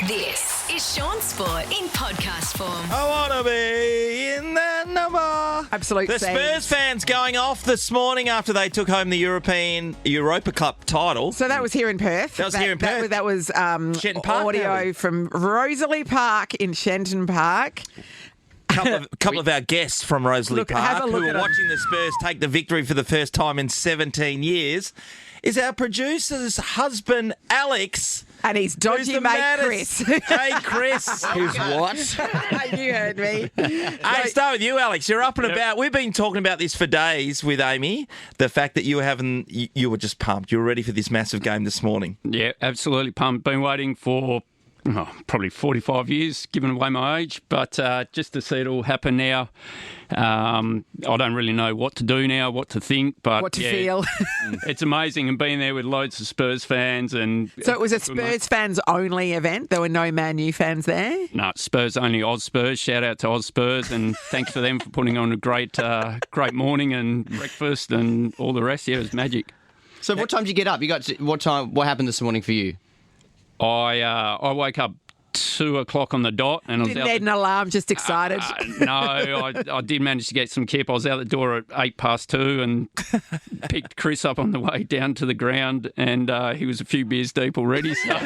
This is Shaun Sport in podcast form. I want to be in that number. Absolute The Spurs fans going off this morning after they took home the Europa Cup title. So that was here in Perth. That was here in Perth. That was Shenton Park, audio maybe? from Rosalie Park in Shenton Park. Couple of our guests from Rosalie Look, have Park a look who at are 'em. watching the Spurs take the victory for the first time in 17 years is our producer's husband, Alex. And his Who's dodgy the mate, maddest. Chris. Hey, Chris. Who's what? You heard me. Hey, start with you, Alex. You're up and about. We've been talking about this for days with Amy. The fact that you were just pumped. You were ready for this massive game this morning. Yeah, absolutely pumped. Been waiting for probably 45 years, giving away my age, but just to see it all happen now, I don't really know what to do now, what to think, but What to feel. It's amazing, and being there with loads of Spurs fans. And So it was a Spurs fans only event. There were no Man U fans there. No, Spurs only. Oz Spurs. Shout out to Oz Spurs, and thanks for them for putting on a great morning and breakfast and all the rest. Yeah, it was magic. So what time did you get up? What happened this morning for you? I woke up 2 o'clock on the dot, and I was Didn't out need an alarm, just excited. No, I did manage to get some kip. I was out the door at 2:08 and picked Chris up on the way down to the ground, and he was a few beers deep already. So.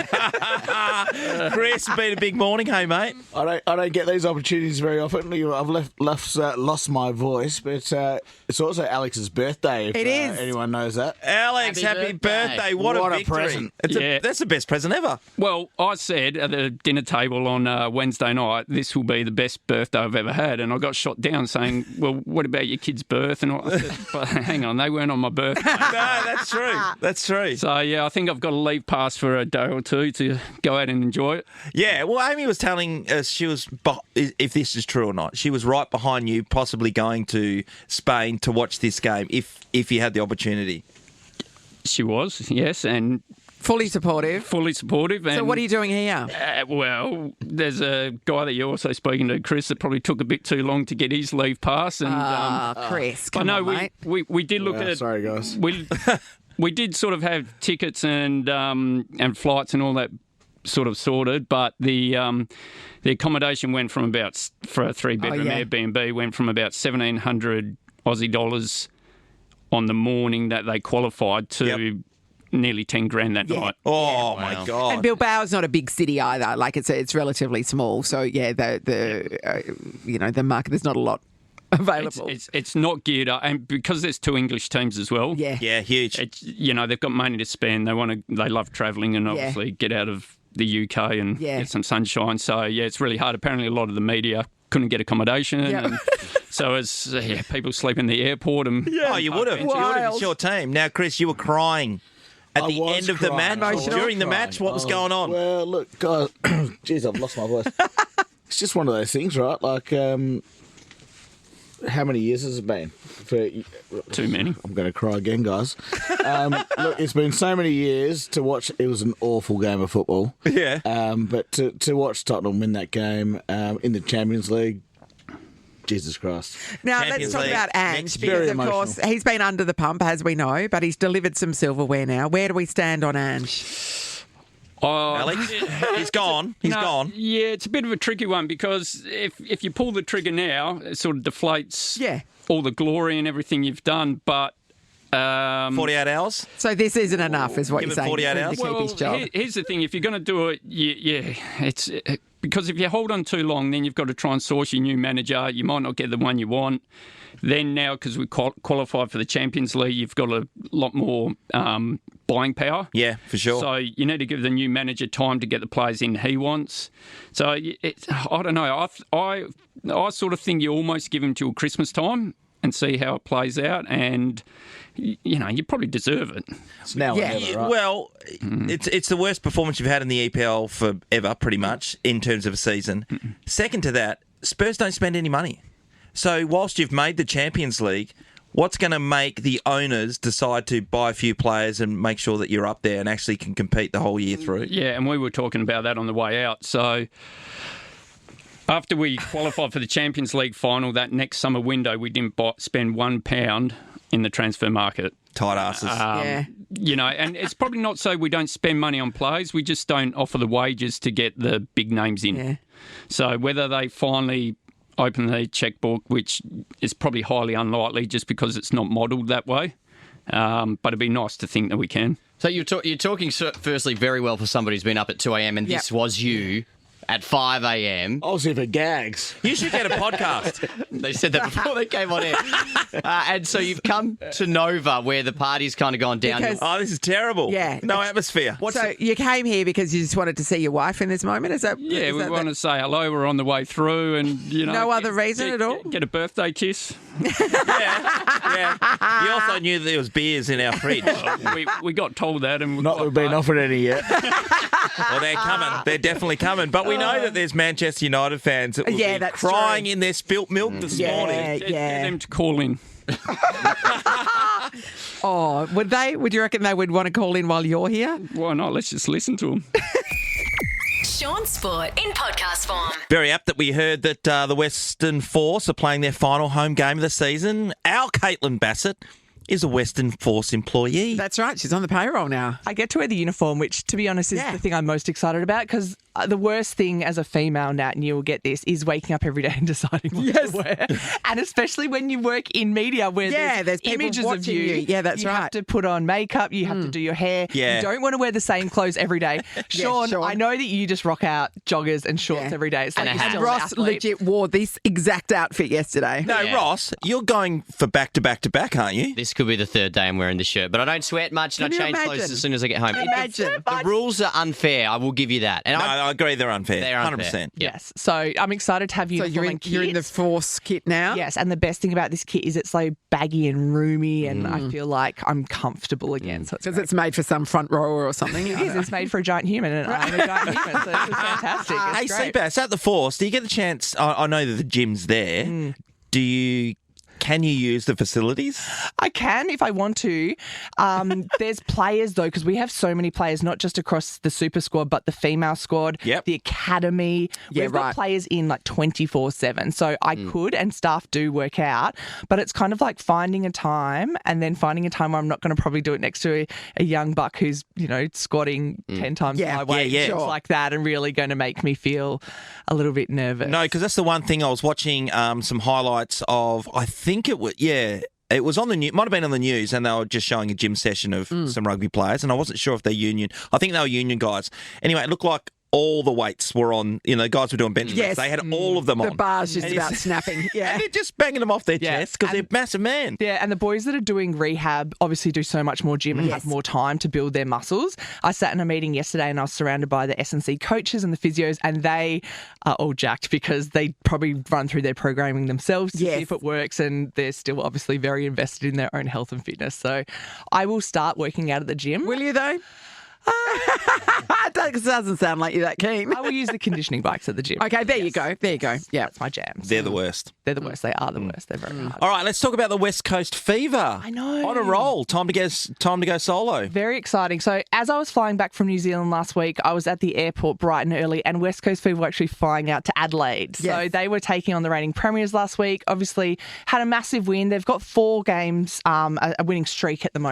Chris, been a big morning, hey, mate. I don't get these opportunities very often. I've lost my voice, but it's also Alex's birthday. If, It is. Anyone knows that. Alex, happy birthday. What a victory. present. That's the best present ever. Well, I said at the dinner table on Wednesday night, this will be the best birthday I've ever had, and I got shot down saying, well, what about your kid's birth? And I said, but hang on, they weren't on my birthday. No, that's true. That's true. So, yeah, I think I've got to leave pass for a day or two to go out and enjoy it. Yeah, well, Amy was telling us she was, if this is true or not, she was right behind you, possibly going to Spain to watch this game if you had the opportunity. She was, yes, and Fully supportive. fully supportive. And, So what are you doing here? well, there's a guy that you're also speaking to, Chris, that probably took a bit too long to get his leave pass. And Chris, I come know on, mate. we did look at. Sorry, guys. We did sort of have tickets and flights and all that sort of sorted, but the accommodation went from about, for a 3-bedroom Airbnb, went from about 1,700 Aussie dollars on the morning that they qualified to nearly 10 grand that night. Oh, my God. And Bilbao's not a big city either. Like it's relatively small. So yeah, the market, there's not a lot available. It's not geared up, and because there's 2 English teams as well. Yeah, huge. It's, they've got money to spend. They love travelling and obviously get out of the UK and get some sunshine. So yeah, it's really hard. Apparently, a lot of the media couldn't get accommodation. Yeah. And so as people sleep in the airport. And Oh, you would have. It's your team. Now, Chris, you were crying at the end of the match. Emotional. During the match, what was going on? Well, look, guys, jeez, I've lost my voice. It's just one of those things, right? Like, how many years has it been? Too many. I'm going to cry again, guys. Look, it's been so many years to watch. It was an awful game of football. Yeah. But to watch Tottenham win that game in the Champions League, Jesus Christ. Now, Champions let's talk League about Ange, next because, year. of Very course, he's been under the pump, as we know, but he's delivered some silverware now. Where do we stand on Ange? Alex, he's gone. He's gone. Yeah, it's a bit of a tricky one because if you pull the trigger now, it sort of deflates all the glory and everything you've done. But 48 hours? So this isn't enough, is what Give you're it saying. 48 to hours? keep his job. Here's the thing: if you're going to do it, it's because if you hold on too long, then you've got to try and source your new manager. You might not get the one you want. Then now, because we qualified for the Champions League, you've got a lot more buying power. Yeah, for sure. So you need to give the new manager time to get the players in he wants. So I don't know. I sort of think you almost give him till Christmas time and see how it plays out. And you probably deserve it. It's now or never, right? Well, it's the worst performance you've had in the EPL forever, pretty much, in terms of a season. Second to that, Spurs don't spend any money. So whilst you've made the Champions League, what's going to make the owners decide to buy a few players and make sure that you're up there and actually can compete the whole year through? Yeah, and we were talking about that on the way out. So after we qualified for the Champions League final, that next summer window, we didn't spend £1 in the transfer market. Tight asses. Yeah. You know, and it's probably not so we don't spend money on players. We just don't offer the wages to get the big names in. Yeah. So whether they finally open the checkbook, which is probably highly unlikely just because it's not modelled that way, but it'd be nice to think that we can. So you're talking firstly very well for somebody who's been up at 2 a.m. and this was you at 5 a.m. I'll see if it gags. You should get a podcast. They said that before they came on air. And so you've come to Nova where the party's kind of gone down. Because- Oh, this is terrible. Yeah. No atmosphere. So you came here because you just wanted to see your wife in this moment? Is that? Yeah, is we that want to say hello. We're on the way through, and you know, No other reason at all? Get a birthday kiss. Yeah. You also knew there was beers in our fridge. we got told that, and Not that we've been offered any yet. Well, they're coming. They're definitely coming. But we know that there's Manchester United fans that will Yeah, be that's crying true. in their spilt milk this morning. Get Yeah. them to call in. Oh, would they? Would you reckon they would want to call in while you're here? Why not? Let's just listen to them. Shaun Sport in podcast form. Very apt that we heard that the Western Force are playing their final home game of the season. Our Caitlin Bassett is a Western Force employee. That's right. She's on the payroll now. I get to wear the uniform, which, to be honest, is the thing I'm most excited about because the worst thing as a female, Nat, and you will get this, is waking up every day and deciding what to wear. And especially when you work in media where there's people images of watching you. you. Yeah, that's you right. have to put on makeup, you have to do your hair. Yeah. You don't want to wear the same clothes every day. Sean, I know that you just rock out joggers and shorts every day. It's like And a you're hat. still an Ross athlete. legit wore this exact outfit yesterday. No, Yeah. Ross, you're going for back-to-back-to-back, aren't you? This could be the third day I'm wearing this shirt, but I don't sweat much and Can I you change clothes imagine? as soon as I get home. Imagine. The rules are unfair, I will give you that. And No, I agree they're unfair. They're unfair. 100%. Yes. So I'm excited to have So uniform and you're in the kit. Force kit now? Yes, and the best thing about this kit is it's so baggy and roomy, and I feel like I'm comfortable again. So it's Because it's made for some front rower or something. It is. It's made for a giant human, and I'm a giant human, so this is fantastic. Hey, It's great. Seabass, at the Force, do you get the chance? I know that the gym's there. Can you use the facilities? I can if I want to. There's players, though, because we have so many players, not just across the super squad, but the female squad, Yep. the academy. Yeah, We've got right. players in like 24/7. So I could, and staff do work out, but it's kind of like finding a time and then finding a time where I'm not going to probably do it next to a young buck who's, squatting 10 times Yeah. my weight, Yeah, yeah. things like that, and really going to make me feel a little bit nervous. No, because that's the one thing I was watching some highlights of. I think it was, it was on the news, might have been on the news, and they were just showing a gym session of some rugby players, and I wasn't sure if they're union. I think they were union guys. Anyway, it looked like all the weights were on, guys were doing bench press. They had all of them The on. bar's just And about it's- snapping. Yeah. And they're just banging them off their Yeah. chests because they're And- massive man. Yeah, and the boys that are doing rehab obviously do so much more gym and have more time to build their muscles. I sat in a meeting yesterday and I was surrounded by the S&C coaches and the physios, and they are all jacked because they probably run through their programming themselves to see if it works, and they're still obviously very invested in their own health and fitness. So I will start working out at the gym. Will you, though? It doesn't sound like you're that keen. I will use the conditioning bikes at the gym. Okay, there you go. There you go. Yeah. That's my jam. They're the worst. They're the worst. They are the worst. They're very hard. All right, let's talk about the West Coast Fever. I know. On a roll. Time to go solo. Very exciting. So as I was flying back from New Zealand last week, I was at the airport bright and early, and West Coast Fever were actually flying out to Adelaide. So Yes. they were taking on the reigning premiers last week. Obviously had a massive win. They've got 4 games, a winning streak at the might.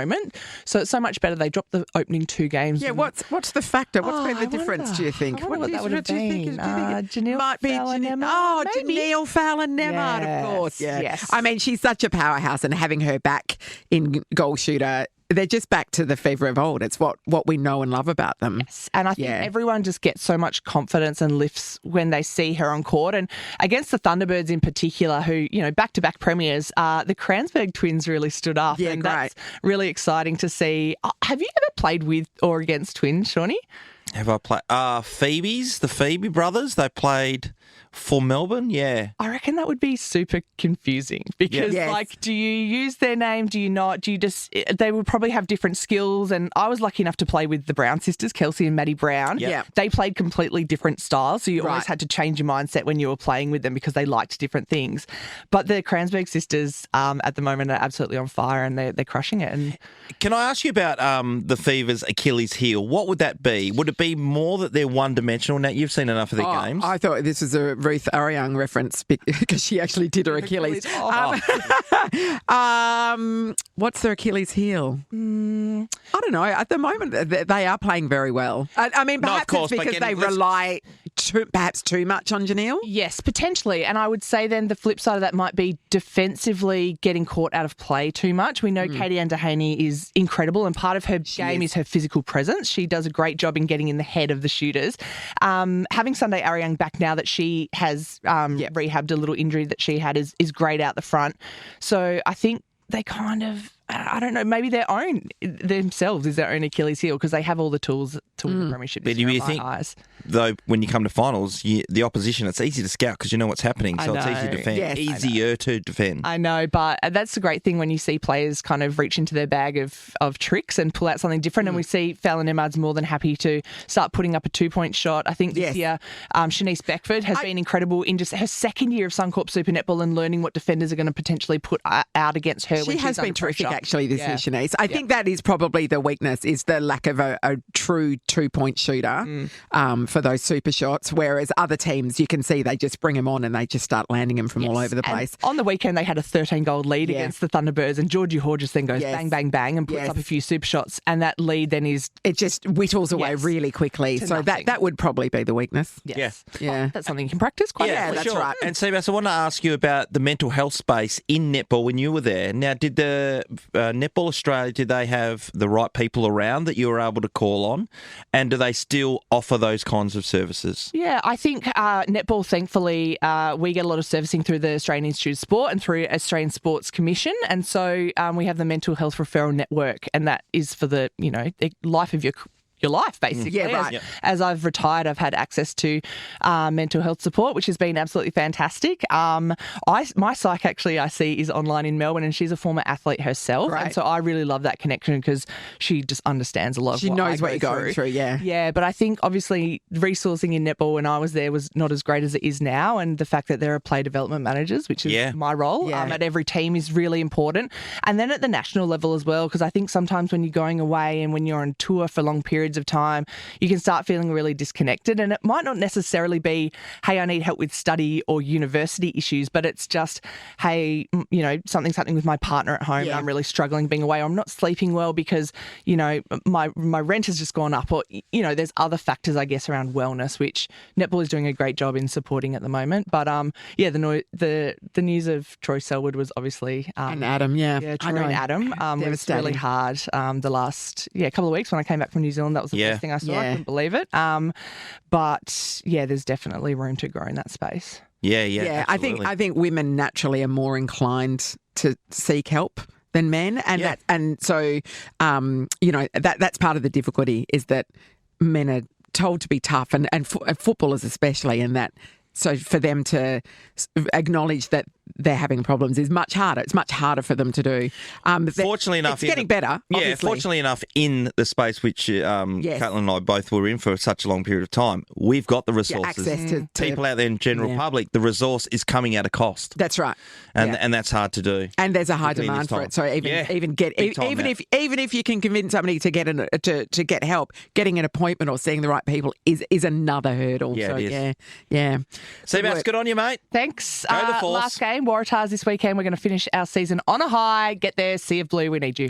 So it's so much better. They dropped the opening 2 games. Yeah, what's the factor? What's been the I difference, wonder. do you think? I wonder what that would have do you think? been. Do you think Janelle might be Fallon-Nemard, Oh, maybe. Janelle Fallon-Nemard, Yes, of course. Yeah. yes. I mean, she's such a powerhouse, and having her back in goal shooter, they're just back to the Fever of old. It's what we know and love about them. And I think everyone just gets so much confidence and lifts when they see her on court. And against the Thunderbirds in particular, who, back-to-back premiers, the Kransberg twins really stood up. Yeah, and great. that's really exciting to see. Have you ever played with or against twins, Shawnee? Have I played? The Phoebe brothers, they played for Melbourne, yeah. I reckon that would be super confusing because, Yes. do you use their name? Do you not? Do you just? They would probably have different skills. And I was lucky enough to play with the Brown sisters, Kelsey and Maddie Brown. Yeah. They played completely different styles, so you always Right. had to change your mindset when you were playing with them because they liked different things. But the Kransberg sisters at the moment are absolutely on fire, and they're crushing it. And Can I ask you about the Fever's Achilles heel? What would that be? Would it be more that they're one-dimensional? Now, you've seen enough of their games. I thought this was a Ruth Ariang reference because she actually did her Achilles. What's their Achilles heel? I don't know. At the moment, they are playing very well. I mean, perhaps course, it's because they rely perhaps too much on Janelle. Yes, potentially. And I would say then the flip side of that might be defensively getting caught out of play too much. We know Katie Ann Dehaney is incredible, and part of her game is her physical presence. She does a great job in getting in the head of the shooters. Having Sunday Ariang back now that she has rehabbed a little injury that she had is great out the front. So I think they kind of, I don't know, maybe themselves is their own Achilles heel because they have all the tools to win the premiership. But do you think, though, when you come to finals, the opposition, it's easy to scout because you know what's happening, so it's easy to defend. Yes, easier to defend. I know, but that's the great thing when you see players kind of reach into their bag of tricks and pull out something different. And we see Fallon Emmard's more than happy to start putting up a 2-point shot. I think this year, Shanice Beckford has been incredible in just her second year of Suncorp Super Netball and learning what defenders are going to potentially put out against her. She has been terrific, actually, this year, Shanice. I think that is probably the weakness, is the lack of a true 2-point shooter for those super shots, whereas other teams, you can see they just bring them on and they just start landing them from all over the place. And on the weekend, they had a 13-goal lead against the Thunderbirds, and Georgie Horges then goes bang, bang, bang and puts up a few super shots, and that lead then is... It just whittles away really quickly. So that would probably be the weakness. Yes. Yeah. That's something you can practice quite Yeah, easily. that's right. And Seabass, I want to ask you about the mental health space in netball when you were there. Now, did the Netball Australia, did they have the right people around that you were able to call on? And do they still offer those kinds of services? Yeah, I think netball, thankfully, we get a lot of servicing through the Australian Institute of Sport and through Australian Sports Commission. And so we have the Mental Health Referral Network, and that is for the life of your life, basically. Yeah, right. As I've retired, I've had access to mental health support, which has been absolutely fantastic. My psych, actually, I see, is online in Melbourne, and she's a former athlete herself. Right. And so I really love that connection because she just understands a lot of She what knows I what you're going through, yeah. Yeah, but I think, obviously, resourcing in netball when I was there was not as great as it is now, and the fact that there are play development managers, which is my role at every team, is really important. And then at the national level as well, because I think sometimes when you're going away and when you're on tour for long periods of time, you can start feeling really disconnected. And it might not necessarily be, hey, I need help with study or university issues, but it's just, hey, something's happening with my partner at home and I'm really struggling being away, or I'm not sleeping well because, my rent has just gone up, or, there's other factors, I guess, around wellness, which netball is doing a great job in supporting at the moment. But, the news of Troy Selwood was obviously... and Adam, yeah. Yeah, Troy and Adam was really hard the last couple of weeks when I came back from New Zealand. That was the first thing I saw. I couldn't believe it. But there's definitely room to grow in that space. Yeah. Absolutely. I think women naturally are more inclined to seek help than men, and that's part of the difficulty, is that men are told to be tough, and footballers especially, and that. So for them to acknowledge that they're having problems is much harder. It's much harder for them to do. Fortunately enough, it's getting better. Yeah, fortunately enough, in the space which Caitlin and I both were in for such a long period of time, we've got the resources. Access to people out there in general public. The resource is coming at a cost. That's right, and that's hard to do. And there's a high demand for it. So even if you can convince somebody to get to get help, getting an appointment or seeing the right people is another hurdle. Yeah, so, it is. Yeah. Seabass, good on you, mate. Thanks. Go the Force. Last game, Waratahs this weekend. We're going to finish our season on a high. Get there, Sea of Blue, we need you.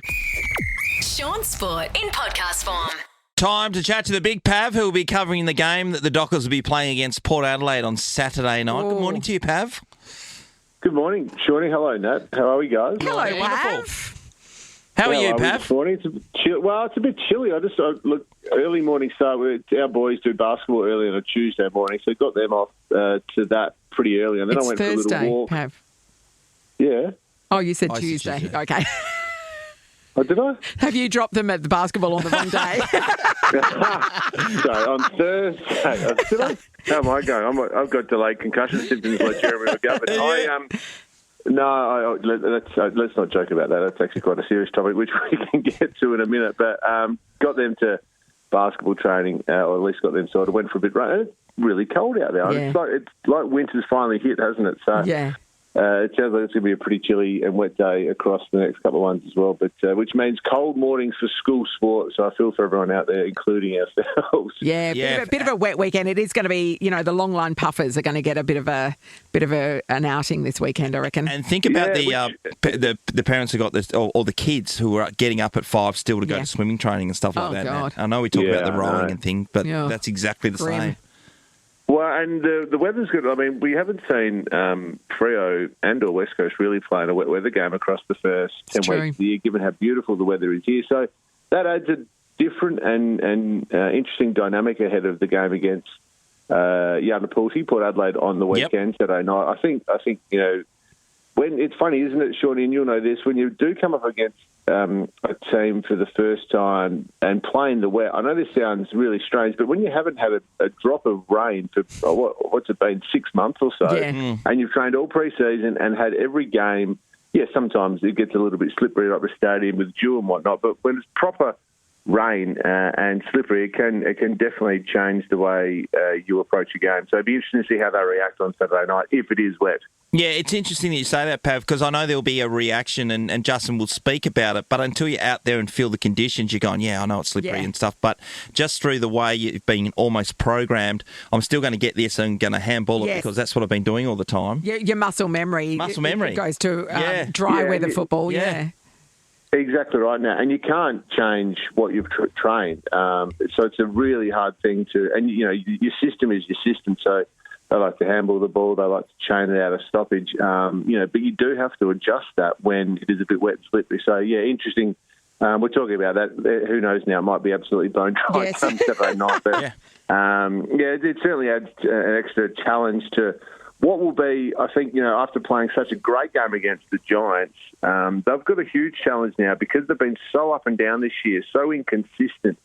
Shaun Sport in podcast form. Time to chat to the big Pav, who will be covering the game that the Dockers will be playing against Port Adelaide on Saturday night. Good morning to you, Pav. Good morning, Shawnee. Hello, Nat. How are we, guys? Hello, Wonderful. How are you, Pav? This morning? It's a bit it's a bit chilly. Look, early morning start. Our boys do basketball early on a Tuesday morning, so got them off to that pretty early, and then It's I went Thursday, for a little walk. Pav. Yeah. Oh, you said Tuesday. Okay. Oh, did I? Have you dropped them at the basketball on the wrong day? Sorry, on Thursday. Did I? How am I going? I've got delayed concussion symptoms like Jeremy McGovern. Let's not joke about that. That's actually quite a serious topic, which we can get to in a minute. But got them to basketball training, or at least got them sorted. Went for a bit. It's really cold out there. Yeah. It's like winter's finally hit, hasn't it? So yeah. It sounds like it's going to be a pretty chilly and wet day across the next couple of ones as well, but which means cold mornings for school sport. So I feel for everyone out there, including ourselves. Yeah, bit of a wet weekend. It is going to be, the long line puffers are going to get a bit of an outing this weekend, I reckon. And think about the parents who got this, or the kids who are getting up at 5 still to go to swimming training and stuff like that. God. I know we talk about the rowing and things, but that's exactly the same. Well, and the weather's good. I mean, we haven't seen Freo and or West Coast really playing a wet weather game across the first 10 weeks of the year, given how beautiful the weather is here. So that adds a different and interesting dynamic ahead of the game against Yarnapulti, Port Adelaide on the weekend, Saturday night. I think when it's funny, isn't it, Shaun, and you'll know this, when you do come up against a team for the first time and playing the wet, I know this sounds really strange, but when you haven't had a drop of rain for, what's it been, 6 months or so, and you've trained all pre-season and had every game, sometimes it gets a little bit slippery like the stadium with dew and whatnot, but when it's proper rain and slippery, it can definitely change the way you approach a game. So it'd be interesting to see how they react on Saturday night if it is wet. Yeah, it's interesting that you say that, Pav, because I know there'll be a reaction and Justin will speak about it, but until you're out there and feel the conditions, you're going, I know it's slippery and stuff, but just through the way you've been almost programmed, I'm still going to get this and going to handball it because that's what I've been doing all the time. Your muscle memory. It goes to dry weather football, Exactly right now, and you can't change what you've trained. So it's a really hard thing to, and your system is your system. So they like to handball the ball, they like to chain it out of stoppage. But you do have to adjust that when it is a bit wet and slippery. So interesting. We're talking about that. Who knows now? It might be absolutely bone dry come Saturday night. But it certainly adds an extra challenge to what will be, I think, after playing such a great game against the Giants, they've got a huge challenge now because they've been so up and down this year, so inconsistent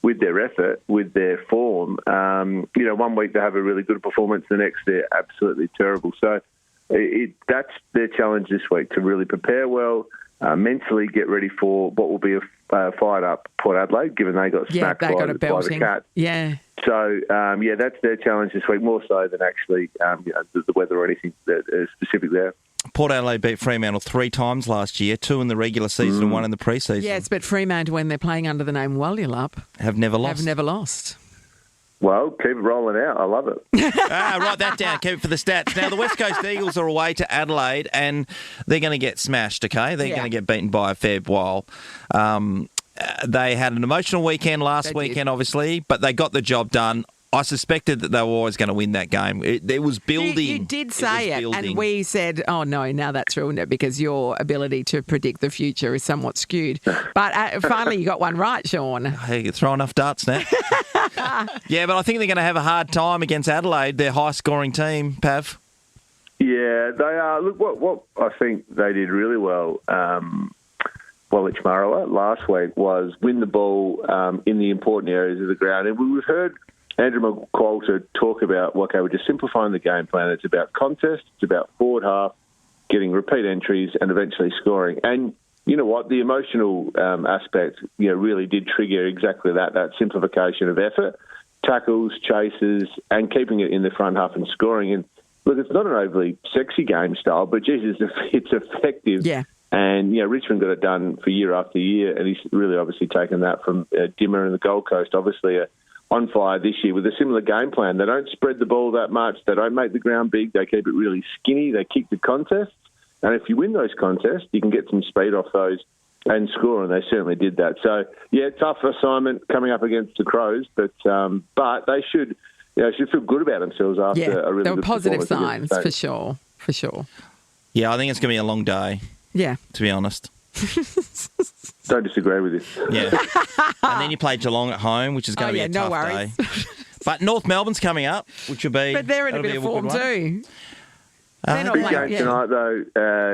with their effort, with their form. 1 week they have a really good performance, the next they're absolutely terrible. So that's their challenge this week, to really prepare well, mentally get ready for what will be a fired-up Port Adelaide, given they got smacked by the Cats. Yeah. So, that's their challenge this week, more so than actually the weather or anything that is specific there. Port Adelaide beat Fremantle 3 times last year, 2 in the regular season and 1 in the pre-season. Yes, but Fremantle, when they're playing under the name Walyalup, have never lost. Well, keep it rolling out. I love it. Write that down. Keep it for the stats. Now, the West Coast Eagles are away to Adelaide, and they're going to get smashed, okay? They're going to get beaten by a fair while. They had an emotional weekend last weekend, obviously, but they got the job done. I suspected that they were always going to win that game. It was building. You did say it, and we said, oh, no, now that's ruined it because your ability to predict the future is somewhat skewed. But finally you got one right, Shaun. Hey, you throw enough darts now. Yeah, but I think they're going to have a hard time against Adelaide, their high-scoring team, Pav. Yeah, they are. Look, what I think they did really well, Wallich Marawa last week, was win the ball in the important areas of the ground. And we've heard Andrew McQualter talk about, we're just simplifying the game plan. It's about contest, it's about forward half, getting repeat entries, and eventually scoring. And you know what? The emotional aspect, really did trigger exactly that simplification of effort, tackles, chases, and keeping it in the front half and scoring. And look, it's not an overly sexy game style, but Jesus, it's effective. Yeah. And Richmond got it done for year after year, and he's really obviously taken that from Dimmer and the Gold Coast. Obviously, on fire this year with a similar game plan. They don't spread the ball that much. They don't make the ground big. They keep it really skinny. They kick the contests. And if you win those contests, you can get some speed off those and score, and they certainly did that. So, tough assignment coming up against the Crows, but they should feel good about themselves after a really there were good positive signs, for sure. Yeah, I think it's going to be a long day, to be honest. Don't disagree with you. Yeah. And then you play Geelong at home, which is going to be a tough day. But North Melbourne's coming up, which will be... But they're in a bit of form too. Big game tonight, though,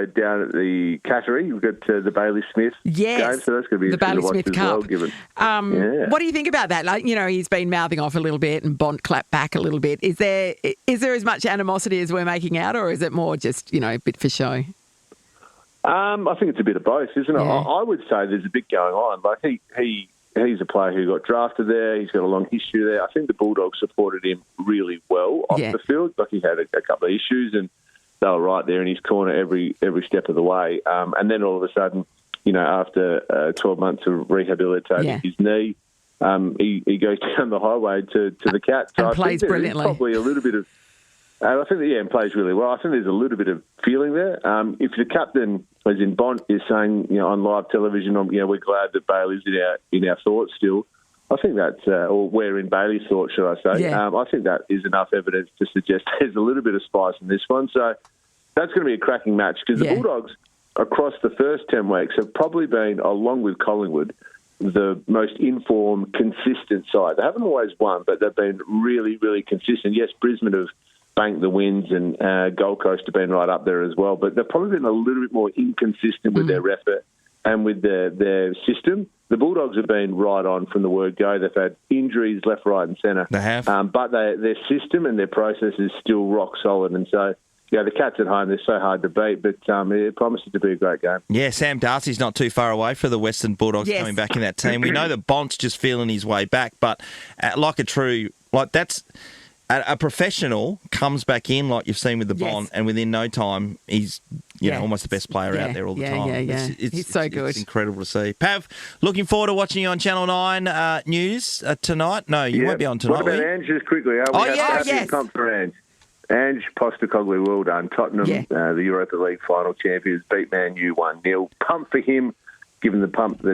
down at the Cattery. We've got the Bailey Smith game, so that's going to be the Bailey Smith Cup. Well, what do you think about that? Like, he's been mouthing off a little bit and Bont clapped back a little bit. Is there as much animosity as we're making out, or is it more just, a bit for show? I think it's a bit of both, isn't it? Yeah. I would say there's a bit going on. Like he's a player who got drafted there. He's got a long history there. I think the Bulldogs supported him really well off the field. Like he had a couple of issues, and they were right there in his corner every step of the way. And then all of a sudden, after 12 months of rehabilitating his knee, he goes down the highway to the Cats. So and plays brilliantly. Probably a little bit of. I think and plays really well. I think there's a little bit of feeling there. If the captain, as in Bond, is saying, on live television, we're glad that Bailey's in our thoughts still. I think that's, or we're in Bailey's thoughts, should I say? Yeah. I think that is enough evidence to suggest there's a little bit of spice in this one. So that's going to be a cracking match because the Bulldogs, across the first 10 weeks, have probably been, along with Collingwood, the most informed, consistent side. They haven't always won, but they've been really, really consistent. Yes, Brisbane have banked the wins and Gold Coast have been right up there as well, but they've probably been a little bit more inconsistent with their effort and with their system. The Bulldogs have been right on from the word go. They've had injuries left, right and centre. They have. But their system and their process is still rock solid. And so, the Cats at home, they're so hard to beat, but it promises to be a great game. Yeah, Sam Darcy's not too far away for the Western Bulldogs coming back in that team. We know that Bont's just feeling his way back, but that's... A professional comes back in like you've seen with the Bond, and within no time he's almost the best player out there all the time. Yeah. He's so good. It's incredible to see. Pav, looking forward to watching you on Channel 9 News tonight. No, you won't be on tonight. What about Ange just quickly? Pump for Ange. Ange Postecoglou, well done. Tottenham, the Europa League final champions, beat Man U 1-0. Pump for him. Given the pump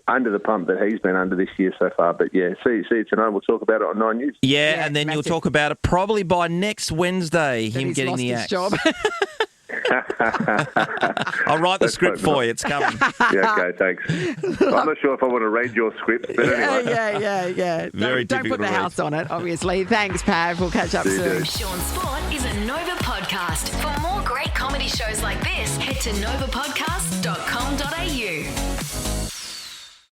under the pump that he's been under this year so far. But see you tonight. We'll talk about it on 9 News. Yeah, and then you'll talk about it probably by next Wednesday, him getting the axe. Job. I'll write the script for you. It's coming. Okay, thanks. I'm not sure if I want to read your script, but anyway. Yeah. Very Don't put the house on it, obviously. Thanks, Pav. We'll catch up soon. Shaun Sport is a Nova podcast. For more great comedy shows like this, head to novapodcast.com.au.